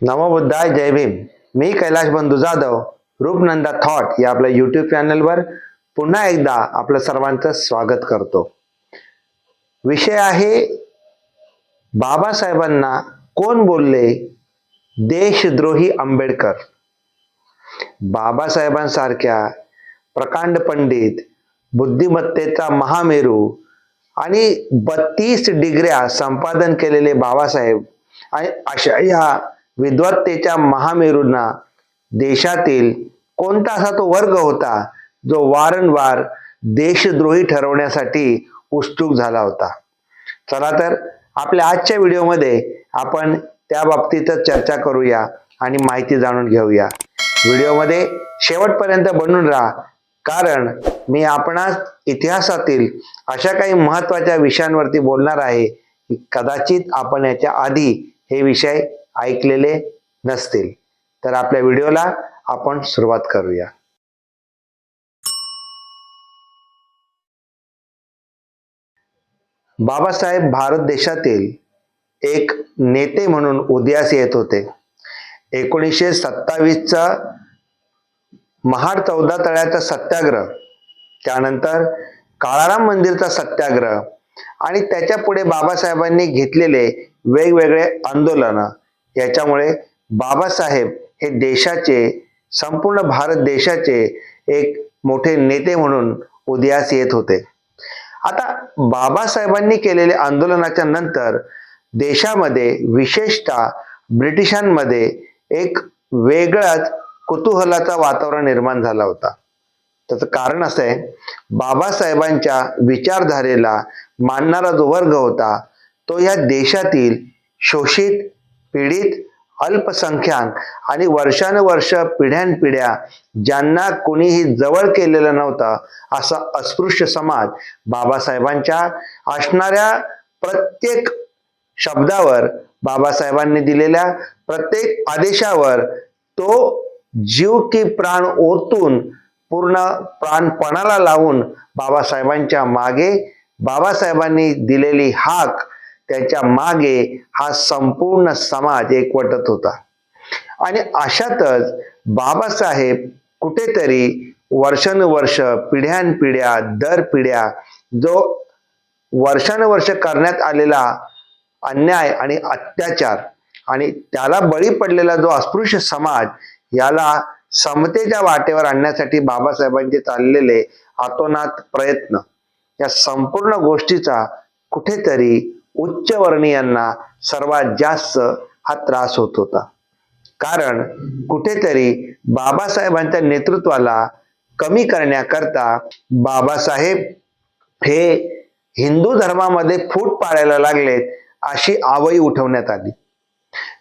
नमो बुद्धाय, जय भीम. मी कैलाश बंधू जाधव, रूपनंदा थॉट या आपल्या यूट्यूब चॅनलवर पुन्हा एकदा आपलं सर्वांचं स्वागत करतो. विषय आहे बाबासाहेबांना कोण बोलले देशद्रोही आंबेडकर. बाबासाहेबांसारख्या प्रकांड पंडित, बुद्धिमत्तेचा महामेरू आणि 32 डिग्र्या संपादन केलेले बाबासाहेब आणि अशा या विद्वत्तेच्या महामेरूंना देशातील कोणता असा तो वर्ग होता जो वारंवार देशद्रोही ठरवण्यासाठी उत्सुक झाला होता. चला तर आपल्या आजच्या व्हिडिओमध्ये आपण त्या बाबतीत चर्चा करूया आणि माहिती जाणून घेऊया. व्हिडिओमध्ये शेवटपर्यंत बनून राहा, कारण मी आपणास इतिहासातील अशा काही महत्त्वाच्या विषयांवरती बोलणार आहे की कदाचित आपण याच्या आधी हे विषय ऐकलेले नसतील. तर आपल्या व्हिडिओला आपण सुरुवात करूया. बाबासाहेब भारत देशातील एक नेते म्हणून उदयास येत होते. 1927चा महाड 14 तळ्याचा सत्याग्रह, त्यानंतर काळाराम मंदिरचा सत्याग्रह आणि त्याच्या पुढे बाबासाहेबांनी घेतलेले वेगवेगळे आंदोलन, याच्यामुळे बाबासाहेब हे देशाचे, संपूर्ण भारत देशाचे एक मोठे नेते म्हणून उदयास येत होते. आता बाबासाहेबांनी केलेल्या आंदोलनाच्या नंतर देशामध्ये, विशेषतः ब्रिटिशांमध्ये एक वेगळाच कुतूहलाचा वातावरण निर्माण झाला होता. त्याचं कारण असं आहे, बाबासाहेबांच्या विचारधारेला मानणारा जो वर्ग होता तो या देशातील शोषित, पीडित, अल्पसंख्याक आणि वर्षानुवर्ष, पिढ्यानपिढ्या ज्यांना कोणीही जवळ केलेलं नव्हतं असा अस्पृश्य समाज बाबासाहेबांच्या असणाऱ्या प्रत्येक शब्दावर, बाबासाहेबांनी दिलेल्या प्रत्येक आदेशावर तो जीव की प्राण ओतून, पूर्ण प्राणपणाला लावून बाबासाहेबांच्या मागे, बाबासाहेबांनी दिलेली हाक, त्याच्या मागे हा संपूर्ण समाज एकवटत होता. आणि अशातच बाबासाहेब कुठेतरी वर्षानुवर्ष, पिढ्यानपिढ्या, दर पिढ्या जो वर्षानुवर्ष करण्यात आलेला अन्याय आणि अत्याचार आणि त्याला बळी पडलेला जो अस्पृश्य समाज, याला समतेच्या वाटेवर आणण्यासाठी बाबासाहेबांचे चाललेले अतोनात प्रयत्न, या संपूर्ण गोष्टीचा कुठेतरी उच्चवर्णीयांना सर्वात जास्त हा त्रास होत होता. कारण कुठेतरी बाबासाहेबांच्या नेतृत्वाला कमी करण्याकरता बाबासाहेब हे हिंदू धर्मामध्ये फूट पाडायला लागलेत अशी आवई उठवण्यात आली.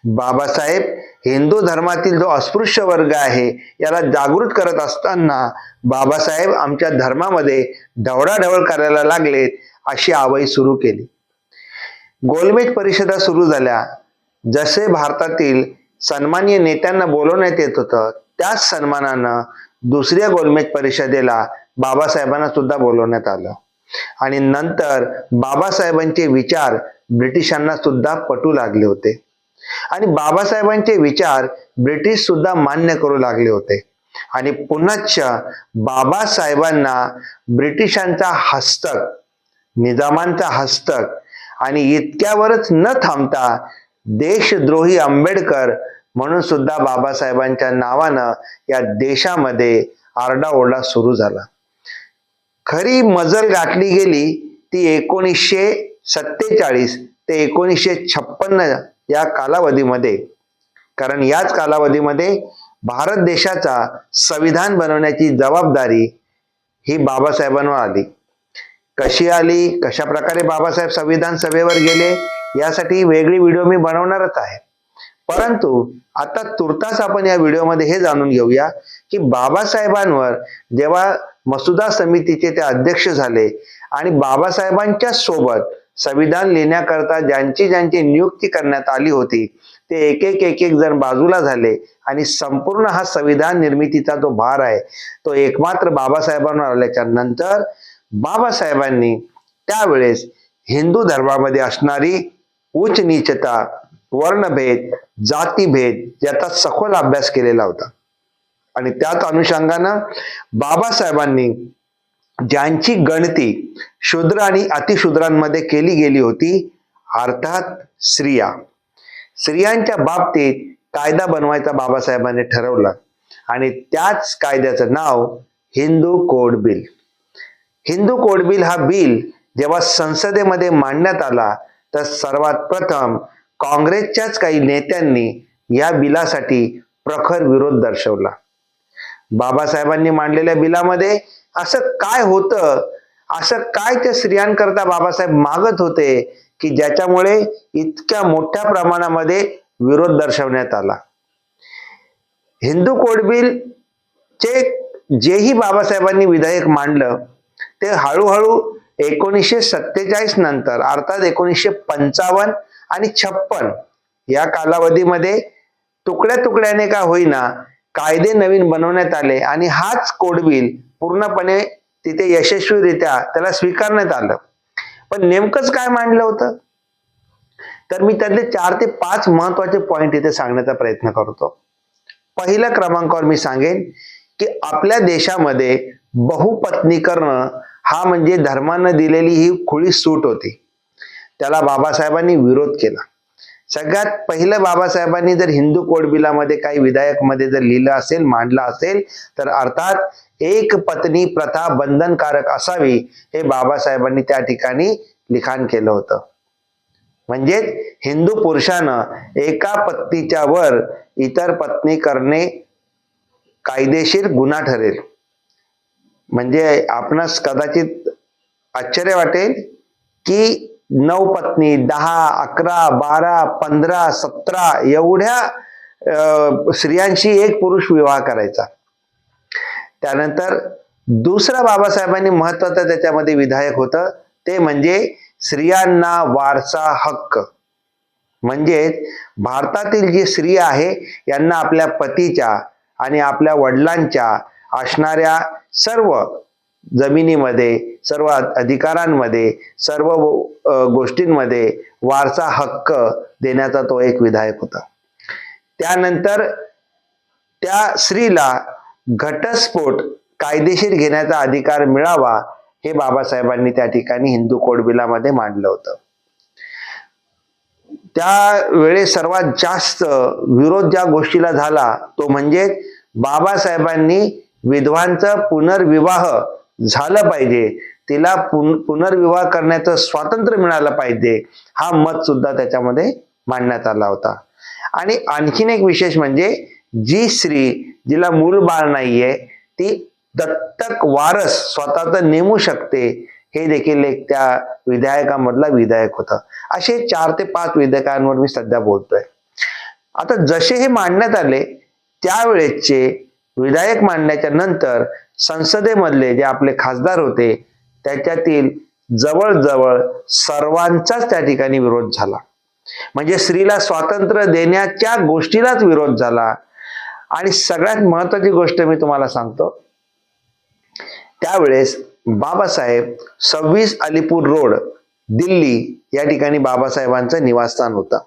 बाबासाहेब हिंदू धर्मातील जो अस्पृश्य वर्ग आहे याला जागृत करत असताना बाबासाहेब आमच्या धर्मामध्ये ढवळाढवळ करायला लागलेत अशी आवई सुरू केली. गोलमेज परिषदा सुरू झाल्या. जसे भारतातील सन्माननीय नेत्यांना बोलवण्यात येत होतं, त्याच सन्मानानं दुसऱ्या गोलमेज परिषदेला बाबासाहेबांना सुद्धा बोलवण्यात आलं. आणि नंतर बाबासाहेबांचे विचार ब्रिटिशांना सुद्धा पटू लागले होते आणि बाबासाहेबांचे विचार ब्रिटिश सुद्धा मान्य करू लागले होते. आणि पुन्हाच बाबासाहेबांना ब्रिटिशांचा हस्तक, निजामांचा हस्तक आणि इतक्यावरच न थांबता देशद्रोही आंबेडकर म्हणून सुद्धा बाबासाहेबांच्या नावानं या देशामध्ये आरडाओरडा सुरू झाला. खरी मजल गाठली गेली ती 1947 ते 1956 या कालावधीमध्ये. कारण याच कालावधीमध्ये भारत देशाचा संविधान बनवण्याची जबाबदारी ही बाबासाहेबांवर आली. कशी आली, कशा प्रकारे बाबासाहेब संविधान सभेवर गेले, यासाठी वेगळी व्हिडिओ मी बनवणारच आहे. परंतु आता तुर्तास आपण या व्हिडिओमध्ये हे जाणून घेऊया की बाबासाहेबांवर जेव्हा मसुदा समितीचे ते अध्यक्ष झाले आणि बाबासाहेबांच्या सोबत संविधान लिहिण्याकरता ज्यांची ज्यांची नियुक्ती करण्यात आली होती ते एक एक जण बाजूला झाले आणि संपूर्ण हा संविधान निर्मितीचा जो भार आहे तो एकमात्र बाबासाहेबांवर आल्याच्या नंतर बाबासाहेबांनी त्यावेळेस हिंदू धर्मामध्ये असणारी उच्च नीचता, वर्णभेद, जातीभेद याचा सखोल अभ्यास केलेला होता. आणि त्याच अनुषंगानं बाबासाहेबांनी ज्यांची गणती शूद्र आणि अतिशूद्रांमध्ये केली गेली होती, अर्थात स्त्रियांच्या बाबतीत कायदा बनवायचा बाबासाहेबांनी ठरवलं आणि त्याच कायद्याचं नाव Hindu code bill. Hindu code bill हा बिल जेव्हा संसदेमध्ये मांडण्यात आला तर सर्वात प्रथम काँग्रेसच्याच काही नेत्यांनी या बिलासाठी प्रखर विरोध दर्शवला. बाबासाहेबांनी मांडलेल्या बिलामध्ये असं काय होतं, असं काय त्या स्त्रियांकरता बाबासाहेब मागत होते की ज्याच्यामुळे इतक्या मोठ्या प्रमाणामध्ये विरोध दर्शवण्यात आला. हिंदू कोड बिल चे जेही बाबासाहेबांनी विधेयक मांडलं ते हळूहळू 1947 नंतर अर्थात 1955 आणि 56 या कालावधीमध्ये तुकड्या तुकड्याने का होईना कायदे नवीन बनवण्यात आले आणि हाच कोड बिल पूर्णपणे तिथे यशस्वीरित्या त्याला स्वीकारण्यात आलं. पण नेमकंच काय मांडलं होतं, तर मी त्यातले 4 ते 5 महत्वाचे पॉइंट इथे सांगण्याचा प्रयत्न करतो. पहिल्या क्रमांकावर मी सांगेन की आपल्या देशामध्ये बहुपत्नीकरण हा म्हणजे धर्मानं दिलेली ही खुली सूट होती. त्याला बाबासाहेबांनी विरोध केला. सगळ्यात पहिलं बाबासाहेबांनी जर हिंदू कोड बिलामध्ये काही विधेयक मध्ये जर लिहिलं असेल, मांडलं असेल, तर अर्थात एक पत्नी प्रथा बंधनकारक असावी हे बाबासाहेबांनी त्या ठिकाणी लिखाण केलं होतं. म्हणजे हिंदू पुरुषानं एका पत्नीच्या वर इतर पत्नी करणे कायदेशीर गुन्हा ठरेल. म्हणजे आपणास कदाचित आश्चर्य वाटेल की 9 पत्नी, 10, 11, 12, 15, 17 एवढ्या स्त्रियांशी एक पुरुष विवाह करायचा. त्यानंतर दुसरा बाबासाहेबांनी महत्वाचं त्याच्यामध्ये विधायक होतं ते म्हणजे स्त्रियांना वारसा हक्क. म्हणजे भारतातील जी स्त्री आहे यांना आपल्या पतीच्या आणि आपल्या वडिलांच्या असणाऱ्या सर्व जमिनीमध्ये, सर्व अधिकारांमध्ये, सर्व गोष्टींमध्ये वारसा हक्क देण्याचा तो एक विधायक होता. त्यानंतर त्या स्त्रीला घटस्फोट कायदेशीर घेण्याचा अधिकार मिळावा हे बाबासाहेबांनी त्या ठिकाणी हिंदू कोड बिलामध्ये मांडलं होतं. त्यावेळेस सर्वात जास्त विरोध ज्या गोष्टीला झाला तो म्हणजे बाबासाहेबांनी विधवांचा पुनर्विवाह झालं पाहिजे, तिला पुनर्विवाह करण्याचं स्वातंत्र्य मिळालं पाहिजे हा मत सुद्धा त्याच्यामध्ये मांडण्यात आला होता. आणि आणखीन एक विशेष म्हणजे जी स्त्री जिला मूल बाळ नाहीये ती दत्तक वारस स्वतःच नेमू शकते हे देखील एक त्या विधायकामधला विधायक होता. असे 4 ते 5 विधेयकांवर मी सध्या बोलतोय. आता जसे हे मांडण्यात आले त्यावेळेसचे विधायक मांडण्याच्या नंतर संसदेमधले जे आपले खासदार होते त्याच्यातील जवळजवळ सर्वांचाच त्या ठिकाणी विरोध झाला. म्हणजे स्त्रीला स्वातंत्र्य देण्याच्या गोष्टीलाच विरोध झाला. आणि सगळ्यात महत्वाची गोष्ट मी तुम्हाला सांगतो, त्यावेळेस बाबासाहेब 26 अलीपूर रोड दिल्ली या ठिकाणी बाबासाहेबांचं निवासस्थान होतं.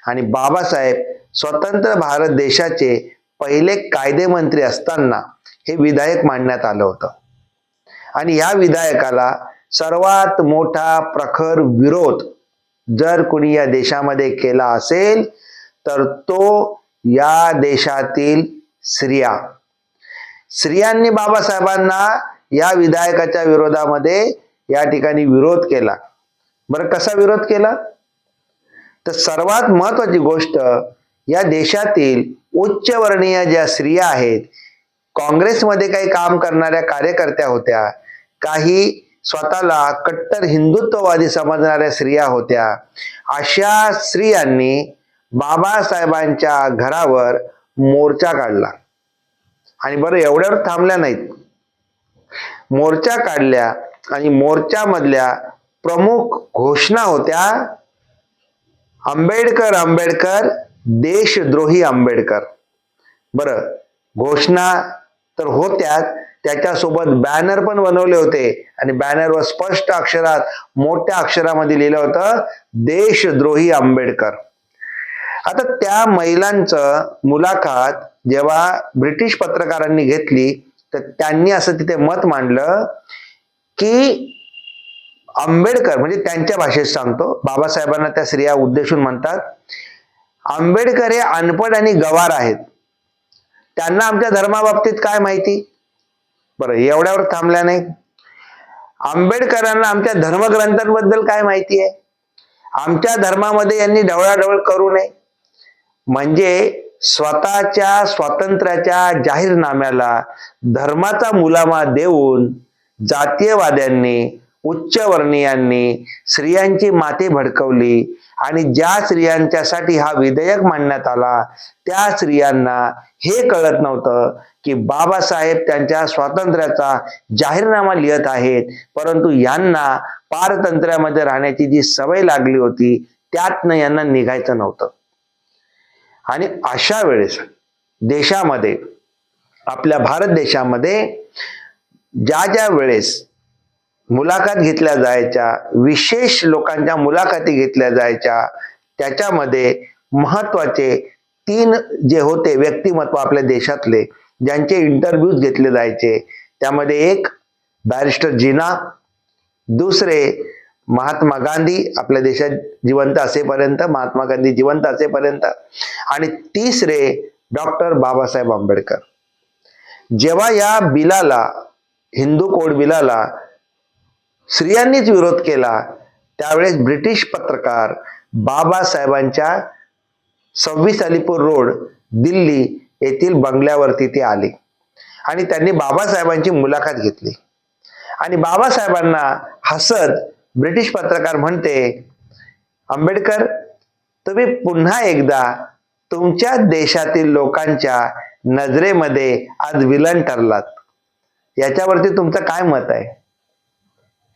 आणि बाबासाहेब स्वतंत्र भारत देशाचे पहिले कायदेमंत्री असताना हे विधायक मांडण्यात आलं होतं. आणि या विधायकाला सर्वात मोठा प्रखर विरोध जर कोणी या देशामध्ये केला असेल तर तो या देशातील स्त्रियांनी बाबासाहेबांना या विधायकाच्या विरोधामध्ये या ठिकाणी विरोध केला. बरं, कसा विरोध केला तर सर्वात महत्वाची गोष्ट, या देशातील उच्चवर्णीय ज्या स्त्रिया आहेत, काँग्रेसमध्ये काही काम करणाऱ्या कार्यकर्त्या होत्या, काही स्वतःला कट्टर हिंदुत्ववादी समजणाऱ्या स्त्रिया होत्या, अशा स्त्रियांनी बाबासाहेबांच्या घरावर मोर्चा काढला. आणि बरं, एवढ्यावर थांबल्या नाहीत, मोर्चा काढल्या आणि मोर्चामधल्या प्रमुख घोषणा होत्या आंबेडकर आंबेडकर देशद्रोही आंबेडकर. बरं, घोषणा तर होत्याच, त्याच्यासोबत बॅनर पण बनवले होते आणि बॅनरवर स्पष्ट अक्षरात मोठ्या अक्षरामध्ये लिहिलं होतं देशद्रोही आंबेडकर. आता त्या महिलांचं मुलाखत जेव्हा ब्रिटिश पत्रकारांनी घेतली तर त्यांनी असं तिथे मत मांडलं की आंबेडकर, म्हणजे त्यांच्या भाषेत सांगतो, बाबासाहेबांना त्या स्त्रिया उद्देशून म्हणतात, आंबेडकर हे अनपढ आणि गवार आहेत, त्यांना आमच्या धर्माबाबतीत काय माहिती. बरं, एवढ्यावर थांबल्या नाही. आंबेडकरांना आमच्या धर्मग्रंथांबद्दल काय माहिती आहे, आमच्या धर्मामध्ये यांनी ढवळाढवळ करू नये. म्हणजे स्वतःच्या स्वातंत्र्याच्या जाहीरनाम्याला धर्माचा मुलामा देऊन जातीयवाद्यांनी, उच्चवर्णीयांनी स्त्रियांची माथे भडकवली आणि ज्या स्त्रियांच्यासाठी हा विधेयक मांडण्यात आला त्या स्त्रियांना हे कळत नव्हतं की बाबासाहेब त्यांच्या स्वातंत्र्याचा जाहीरनामा लिहित आहेत, परंतु यांना पारतंत्र्यामध्ये राहण्याची जी सवय लागली होती त्यातनं यांना निघायचं नव्हतं. आणि अशा वेळेस देशामध्ये, आपल्या भारत देशामध्ये ज्या ज्या वेळेस मुलाखत घेतल्या जायच्या, विशेष लोकांच्या मुलाखती घेतल्या जायच्या, त्याच्यामध्ये महत्वाचे 3 जे होते व्यक्तिमत्व आपल्या देशातले ज्यांचे इंटरव्ह्यूज घेतले जायचे, त्यामध्ये एक बॅरिस्टर जिना, दुसरे महात्मा गांधी आपल्या देशात जिवंत असेपर्यंत, महात्मा गांधी जिवंत असेपर्यंत, आणि तिसरे डॉक्टर बाबासाहेब आंबेडकर. जेव्हा या बिलाला, हिंदू कोड बिलाला स्त्रियांनीच विरोध केला त्यावेळेस ब्रिटिश पत्रकार बाबासाहेबांच्या 26 अलीपूर रोड दिल्ली येथील बंगल्यावरती ते आले आणि त्यांनी बाबासाहेबांची मुलाखत घेतली. आणि बाबासाहेबांना हसत ब्रिटिश पत्रकार म्हणते, आंबेडकर, तुम्ही पुन्हा एकदा तुमच्या देशातील लोकांच्या नजरेमध्ये आज विलन ठरलात, याच्यावरती तुमचं काय मत आहे.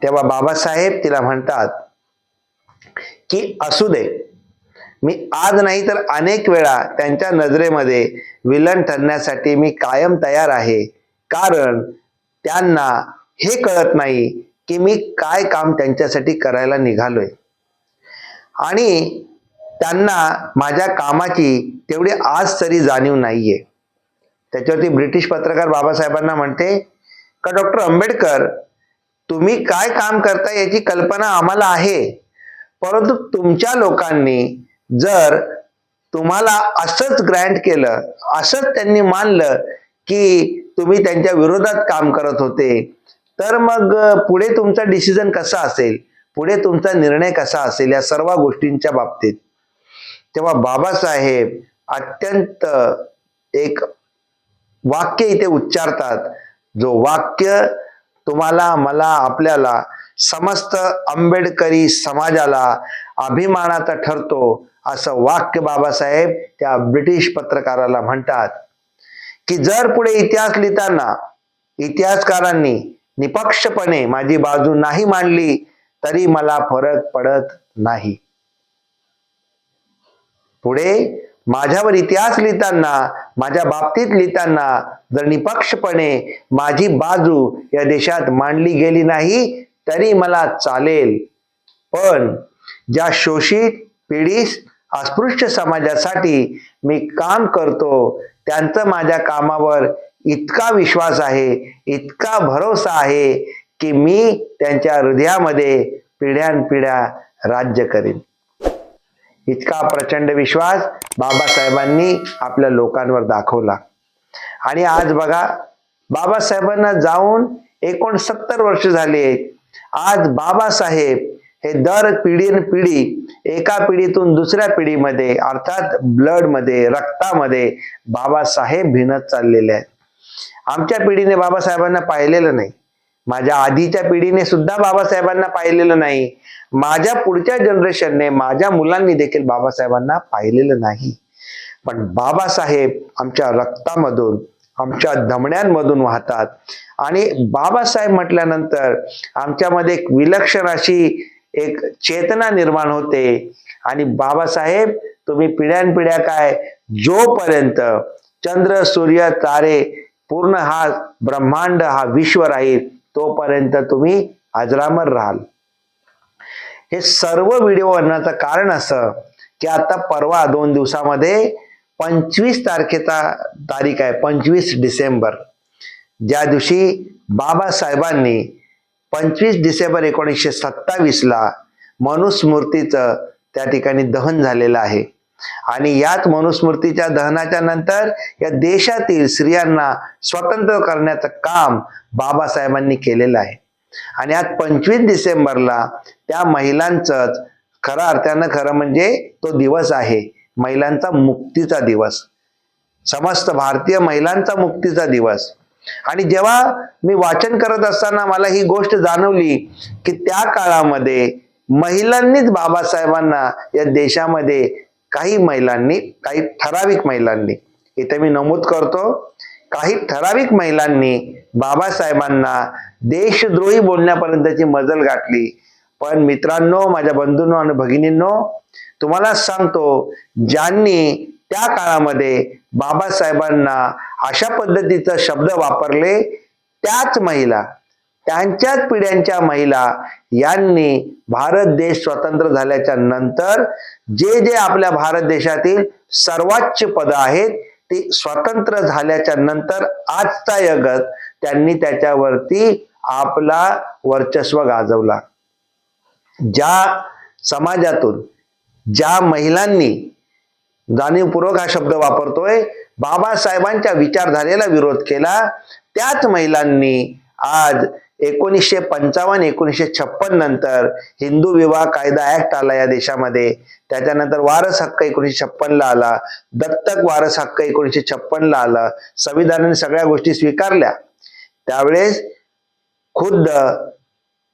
तेव्हा बाबासाहेब तिला म्हणतात की असू दे, मी आज नाही तर अनेक वेळा त्यांच्या नजरेमध्ये विलन ठरण्यासाठी मी कायम तयार आहे, कारण त्यांना हे कळत नाही की मी काय काम त्यांच्यासाठी करायला निघालोय आणि त्यांना माझ्या कामाची तेवढी आज तरी जाणीव नाहीये. त्याच्यावरती ब्रिटिश पत्रकार बाबासाहेबांना म्हणते का डॉक्टर आंबेडकर, तुम्ही काय काम करता याची कल्पना आम्हाला आहे, परंतु तुमच्या लोकांनी जर तुम्हाला असंच ग्रँट केलं, असंच त्यांनी मानलं की तुम्ही त्यांच्या विरोधात काम करत होते, तर मग पुढे तुमचा डिसिजन कसा असेल, पुढे तुमचा निर्णय कसा असेल या सर्व गोष्टींच्या बाबतीत. तेव्हा बाबासाहेब अत्यंत एक वाक्य इथे उच्चारतात, जो वाक्य तुम्हाला, मला, आपल्याला, समस्त आंबेडकरी समाजाला अभिमानाचं ठरतो. असं वाक्य बाबासाहेब त्या ब्रिटिश पत्रकाराला म्हणतात की जर पुढे इतिहास लिहिताना इतिहासकारांनी निपक्षपणे माझी बाजू नाही मांडली तरी मला फरक पडत नाही. पुढे माझ्यावर इतिहास लिहिताना, माझ्या बाबतीत लिहिताना जर निपक्षपणे माझी बाजू या देशात मांडली गेली नाही तरी मला चालेल, पण ज्या शोषित, पीडित, अस्पृश्य समाजासाठी मी काम करतो त्यांचा माझ्या कामावर इतका विश्वास आहे, इतका भरोसा आहे की मी त्यांच्या हृदयामध्ये पिढ्यानपिढ्या राज्य करीन. इतका प्रचंड विश्वास बाबासाहेबांनी आपल्या लोकांवर दाखवला. आणि आज बघा, बाबासाहेबांना जाऊन 69 वर्ष झाली आहेत. आज बाबासाहेब हे दर पिढी एका पिढीतून दुसऱ्या पिढीमध्ये, अर्थात ब्लड मध्ये, रक्तामध्ये बाबासाहेब भिनत चाललेले आहेत. आमच्या पिढीने बाबासाहेबांना पाहिलेलं नाही, माझ्या आधीच्या पिढीने सुद्धा बाबासाहेबांना पाहिलेलं नाही, माझ्या पुढच्या जनरेशनने, माझ्या मुलांनी देखील बाबासाहेबांना पाहिलेलं नाही. पण बाबासाहेब आमच्या रक्तामधून, आमच्या धमण्यांमधून वाहतात. आणि बाबासाहेब म्हटल्यानंतर आमच्यामध्ये एक विलक्षण अशी एक चेतना निर्माण होते. आणि बाबासाहेब, तुम्ही पिढ्यानपिढ्या काय, जोपर्यंत चंद्र, सूर्य, तारे, पूर्ण हा ब्रह्मांड, हा विश्व राहील, तोपर्यंत तुम्ही अजरामर राहाल. हे सर्व व्हिडिओ बनवण्याचं कारण असं की आता परवा 2 दिवसामध्ये 25 तारखेचा तारीख आहे, 25 डिसेंबर, ज्या दिवशी बाबासाहेबांनी 25 डिसेंबर 1927ला मनुस्मृतीचं त्या ठिकाणी दहन झालेलं आहे. आणि याच मनुस्मृतीच्या दहनाच्या नंतर या देशातील स्त्रियांना स्वतंत्र करण्याचं काम बाबासाहेबांनी केलेलं आहे. आणि आज 25 डिसेंबरला त्या महिलांचं खऱ्या अर्थानं खरं म्हणजे तो दिवस आहे महिलांचा मुक्तीचा दिवस, समस्त भारतीय महिलांचा मुक्तीचा दिवस. आणि जेव्हा मी वाचन करत असताना मला ही गोष्ट जाणवली की त्या काळामध्ये महिलांनीच बाबासाहेबांना या देशामध्ये काही महिलांनी, काही ठराविक महिलांनी, इथे मी नमूद करतो, काही ठराविक महिलांनी बाबासाहेबांना देशद्रोही बोलण्यापर्यंतची मजल गाठली. पण मित्रांनो, माझ्या बंधूंनो आणि भगिनींनो, तुम्हाला सांगतो, ज्यांनी त्या काळामध्ये बाबासाहेबांना अशा पद्धतीचा शब्द वापरले त्याच महिला, त्यांच्याच पिढ्यांच्या महिला यांनी भारत देश स्वतंत्र झाल्याच्या नंतर जे जे आपल्या भारत देशातील सर्वोच्च पद आहेत ते स्वतंत्र झाल्याच्या नंतर आजचा जगत त्यांनी त्याच्यावरती आपला वर्चस्व गाजवला. ज्या समाजातून ज्या महिलांनी, जाणीवपूर्वक हा शब्द वापरतोय, बाबासाहेबांच्या विचारधारेला विरोध केला, त्याच महिलांनी आज 1955 1956 नंतर हिंदू विवाह कायदा ऍक्ट आला या देशामध्ये, त्याच्यानंतर वारस हक्क 1956 ला आला, दत्तक वारस हक्क 1956 ला आला, संविधानाने सगळ्या गोष्टी स्वीकारल्या. त्यावेळेस खुद्द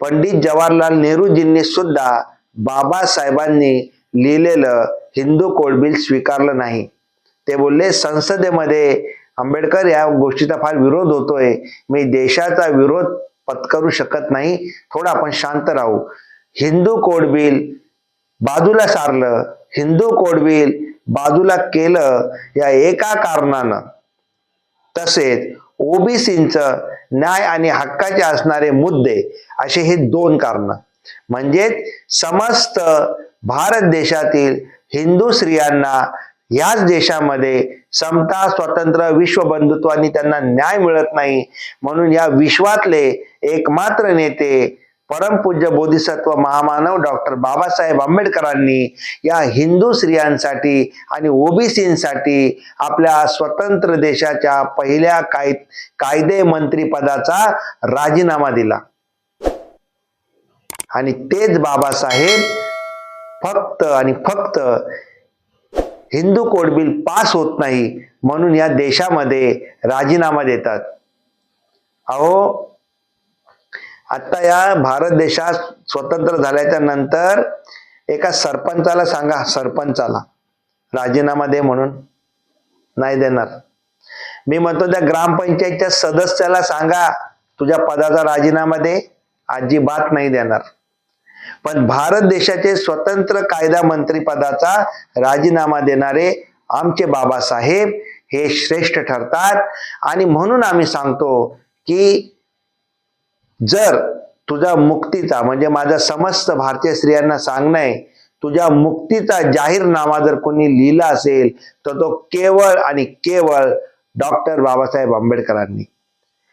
पंडित जवाहरलाल नेहरूजींनी सुद्धा बाबासाहेबांनी लिहिलेलं हिंदू कोड बिल स्वीकारलं नाही. ते बोलले, संसदेमध्ये आंबेडकर या गोष्टीचा फार विरोध होतोय, मी देशाचा विरोध पत्करू शकत नाही, थोडं आपण शांत राहू. हिंदू कोड बिल बाजूला सारलं, हिंदू कोड बिल बाजूला केलं या एका कारणानं. तसेच ओबीसींचं न्याय आणि हक्काचे असणारे मुद्दे, असे हे 2 कारण, म्हणजे समस्त भारत देशातील हिंदू स्त्रियांना याच देशामध्ये समता, स्वातंत्र्य, विश्वबंधुत्वानी त्यांना न्याय मिळत नाही. म्हणून या विश्वातले एकमात्र नेते परमपूज्य बोधिसत्व महामानव डॉक्टर बाबासाहेब आंबेडकरांनी या हिंदू स्त्रियांसाठी आणि ओबीसींसाठी आपल्या स्वतंत्र देशाच्या पहिल्या कायदे मंत्री पदाचा राजीनामा दिला. आणि तेच बाबासाहेब फक्त आणि फक्त हिंदू कोड बिल पास होत नाही म्हणून या देशामध्ये राजीनामा देतात. अहो, आता या भारत देशात स्वतंत्र झाल्याच्या नंतर एका सरपंचाला सांगा, सरपंचाला राजीनामा दे म्हणून, नाही देणार. मी म्हणतो त्या ग्रामपंचायतच्या सदस्याला सांगा तुझ्या पदाचा राजीनामा दे, अजिबात नाही देणार. पण भारत देशाचे स्वतंत्र कायदा मंत्री पदाचा राजीनामा देणारे आमचे बाबासाहेब हे श्रेष्ठ ठरतात. आणि म्हणून आम्ही सांगतो की जर तुझ्या मुक्तीचा, म्हणजे माझा समस्त भारतीय स्त्रियांना सांगणं आहे, तुझ्या मुक्तीचा जाहीरनामा जर कोणी लिहिला असेल तर तो केवळ आणि केवळ डॉक्टर बाबासाहेब आंबेडकरांनी.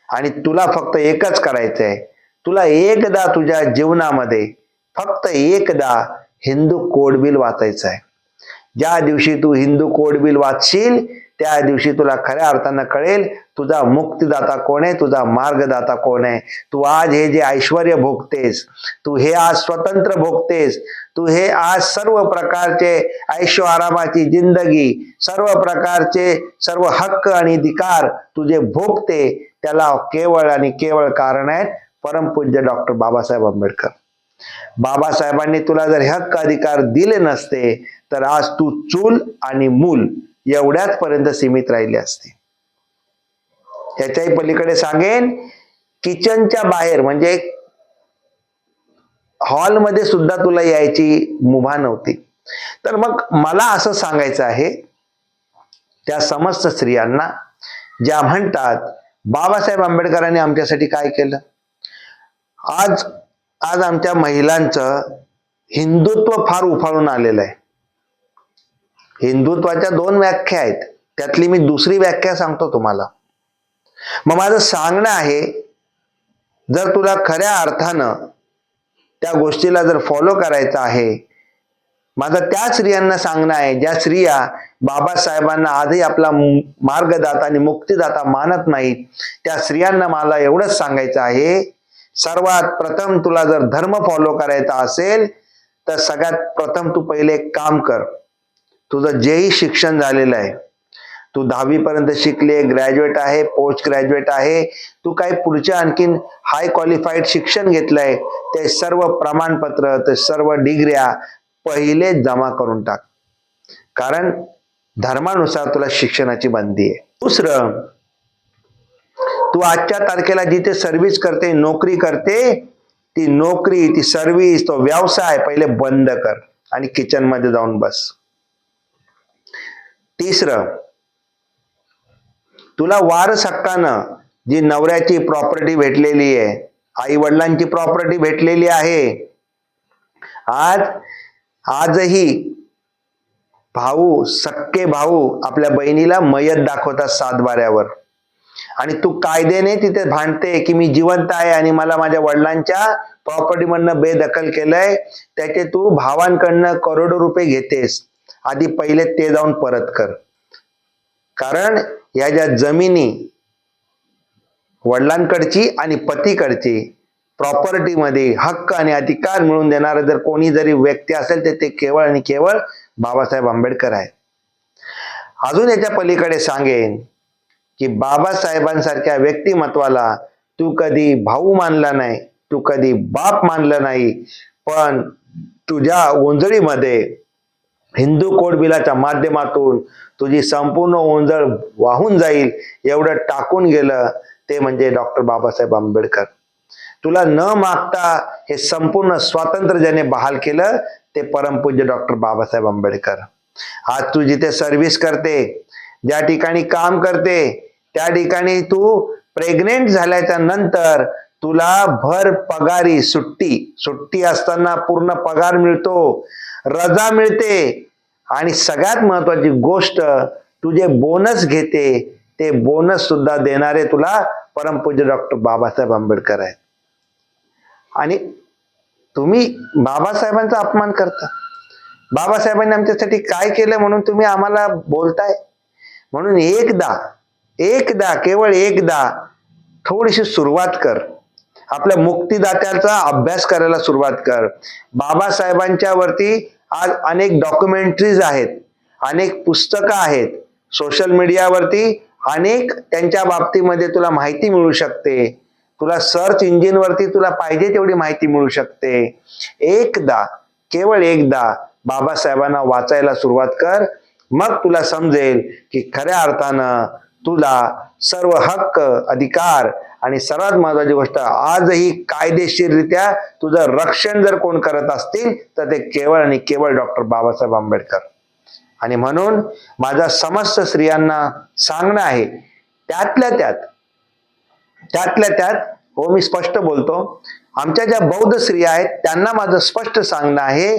आणि तुला फक्त एकच करायचं आहे, तुला एकदा तुझ्या जीवनामध्ये फक्त एकदा हिंदू कोड बिल वाचायचं आहे. ज्या दिवशी तू हिंदू कोड बिल वाचशील त्या दिवशी तुला खऱ्या अर्थानं कळेल तुझा मुक्तिदाता कोण आहे, तुझा मार्गदाता कोण आहे. तू आज हे जे ऐश्वर्य भोगतेस, तू हे आज स्वतंत्र भोगतेस, तू हे आज सर्व प्रकारचे ऐशो आरामाची जिंदगी, सर्व प्रकारचे सर्व हक्क आणि अधिकार तुझे भोगते, त्याला केवळ आणि केवळ कारण आहेत परमपूज्य डॉक्टर बाबासाहेब आंबेडकर. बाबासाहेबांनी तुला जर हक्क अधिकार दिले नसते तर आज तू चूल आणि मूल एवढ्याच पर्यंत सीमित राहिली असते. याच्याही पलीकडे सांगेन, किचनच्या बाहेर म्हणजे हॉलमध्ये सुद्धा तुला यायची मुभा नव्हती. तर मग मला असं सांगायचं आहे त्या समस्त स्त्रियांना ज्या म्हणतात बाबासाहेब आंबेडकरांनी आमच्यासाठी काय केलं. आज आमच्या महिलांचं हिंदुत्व फार उफाळून आलेलं आहे. हिंदुत्वाच्या दोन व्याख्या आहेत, त्यातली मी दुसरी व्याख्या सांगतो तुम्हाला. मग माझं सांगणं आहे, जर तुला खऱ्या अर्थानं त्या गोष्टीला जर फॉलो करायचं आहे, माझं त्या स्त्रियांना सांगणं आहे ज्या स्त्रिया बाबासाहेबांना आजही आपला मार्गदाता आणि मुक्तिदाता मानत नाहीत, त्या स्त्रियांना मला एवढंच सांगायचं आहे, सर्वात प्रथम तुला जर धर्म फॉलो करायचा असेल तर सगळ्यात प्रथम तू पहिले एक काम कर. तुझं जेही शिक्षण झालेलं आहे, तू 10वी पर्यंत शिकले, ग्रॅज्युएट आहे, पोस्ट ग्रॅज्युएट आहे, तू काही पुढच्या आणखीन हाय क्वालिफाईड शिक्षण घेतलंय, ते सर्व प्रमाणपत्र, ते सर्व डिग्र्या पहिले जमा करून टाक. कारण धर्मानुसार तुला शिक्षणाची बंदी आहे. दुसरं, तू आजच्या तारखेला जिथे सर्व्हिस करते, नोकरी करते, ती नोकरी, ती सर्व्हिस, तो व्यवसाय पहिले बंद कर आणि किचन मध्ये जाऊन बस. तिसरं, तुला वारस हक्कानं जी नवऱ्याची प्रॉपर्टी भेटलेली आहे, आई वडिलांची प्रॉपर्टी भेटलेली आहे, आजही भाऊ, सक्के भाऊ आपल्या बहिणीला मयत दाखवतात सातबाऱ्यावर, आणि तू कायद्याने तिथे भांडते की मी जिवंत आहे आणि मला माझ्या वडिलांच्या प्रॉपर्टी मधनं बेदखल केलंय, त्याचे तू भावांकडनं करोडो रुपये घेतेस. आधी पहिले ते जाऊन परत कर. कारण या ज्या जमिनी वडिलांकडची आणि पतीकडची प्रॉपर्टीमध्ये हक्क आणि अधिकार मिळवून देणारा जर कोणी जरी व्यक्ती असेल तर ते केवळ आणि केवळ बाबासाहेब आंबेडकर आहे. अजून याच्या पलीकडे सांगेन की बाबासाहेबांसारख्या व्यक्तिमत्वाला तू कधी भाऊ मानला नाही, तू कधी बाप मानला नाही, पण तुझ्या ओंजळीमध्ये हिंदू कोड बिलाच्या माध्यमातून तुझी संपूर्ण ओंजळ वाहून जाईल एवढं टाकून गेलं ते म्हणजे डॉक्टर बाबासाहेब आंबेडकर. तुला न मागता हे संपूर्ण स्वातंत्र्य ज्याने बहाल केलं ते परमपूज्य डॉक्टर बाबासाहेब आंबेडकर. आज तू जिथे सर्व्हिस करते, ज्या ठिकाणी काम करते, त्या ठिकाणी तू प्रेग्नेंट झाल्याच्या नंतर तुला भर पगारी सुट्टी असताना पूर्ण पगार मिळतो, रजा मिळते, आणि सगळ्यात महत्वाची गोष्ट तू जे बोनस घेते ते बोनस सुद्धा देणारे तुला परमपूज्य डॉक्टर बाबासाहेब आंबेडकर आहेत. आणि तुम्ही बाबासाहेबांचा अपमान करता. बाबासाहेबांनी आमच्यासाठी काय केलं म्हणून तुम्ही आम्हाला बोलताय. म्हणून एकदा केवळ एकदा थोडीशी सुरुवात कर. आपल्या मुक्तिदात्याचा अभ्यास करायला सुरुवात कर. बाबासाहेबांच्या वरती आज अनेक डॉक्युमेंटरीज आहेत, अनेक पुस्तकं आहेत, सोशल मीडियावरती अनेक त्यांच्या बाबतीमध्ये तुला माहिती मिळू शकते. तुला सर्च इंजिन वरती तुला पाहिजे तेवढी माहिती मिळू शकते. केवळ एकदा बाबासाहेबांना वाचायला सुरुवात कर, मग तुला समजेल की खऱ्या अर्थानं तुला सर्व हक्क, अधिकार आणि सर्वात महत्वाची गोष्ट, आजही कायदेशीररित्या तुझं रक्षण जर कोण करत असतील तर ते केवळ आणि केवळ डॉक्टर बाबासाहेब आंबेडकर. आणि म्हणून माझा समस्त स्त्रियांना सांगणं आहे, त्यातल्या त्यात हो मी स्पष्ट बोलतो, आमच्या ज्या बौद्ध स्त्रिया आहेत त्यांना माझं स्पष्ट सांगणं आहे,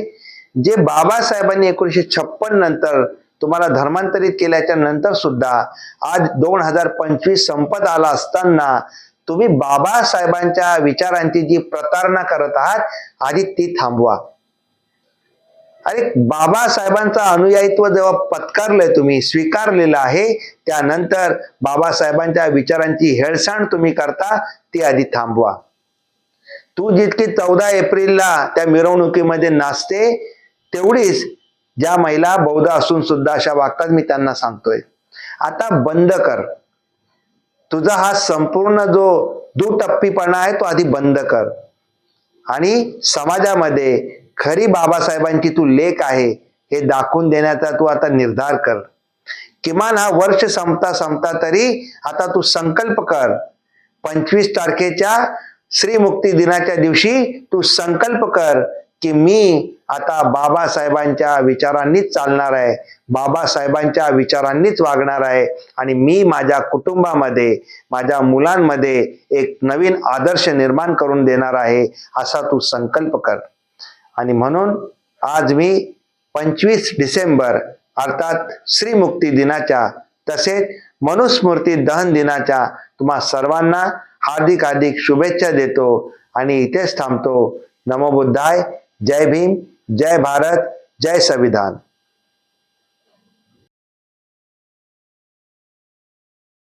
जे बाबासाहेबांनी 1956 नंतर तुम्हाला धर्मांतरित केल्याच्या नंतर सुद्धा आज 2025 संपत आला असताना तुम्ही बाबासाहेबांच्या विचारांची जी प्रतारणा करत आहात, आधी ती थांबवा. अरे बाबासाहेबांचा अनुयायित्व जेव्हा पत्करलंय, तुम्ही स्वीकारलेलं आहे, त्यानंतर बाबासाहेबांच्या विचारांची हेळसांड तुम्ही करता, ती आधी थांबवा. तू जितकी 14 एप्रिलला त्या मिरवणुकीमध्ये नाचते, तेवढीच ज्या महिला बौद्ध असून सुद्धा अशा वागतात, मी त्यांना सांगतोय, आता बंद कर. तुझा हा संपूर्ण जो दुटप्पीपणा आहे तो आधी बंद कर आणि समाजामध्ये खरी बाबासाहेबांची तू लेक आहे हे दाखवून देण्याचा तू आता निर्धार कर. किमान हा वर्ष संपता तरी आता तू संकल्प कर. 25 तारखेच्या श्रीमुक्ती दिनाच्या दिवशी तू संकल्प कर की मी आता बाबासाहेबांच्या विचारांनीच चालणार आहे, बाबासाहेबांच्या विचारांनीच वागणार आहे, आणि मी माझ्या कुटुंबामध्ये, माझ्या मुलांमध्ये एक नवीन आदर्श निर्माण करून देणार आहे, असा तू संकल्प कर. आणि म्हणून आज मी 25 डिसेंबर अर्थात श्री मुक्ती दिनाच्या तसेच मनुस्मृती दहन दिनाच्या तुम्हा सर्वांना हार्दिक हार्दिक शुभेच्छा देतो आणि इथेच थांबतो. नमो बुद्धाय. जय भीम. जय भारत. जय संविधान.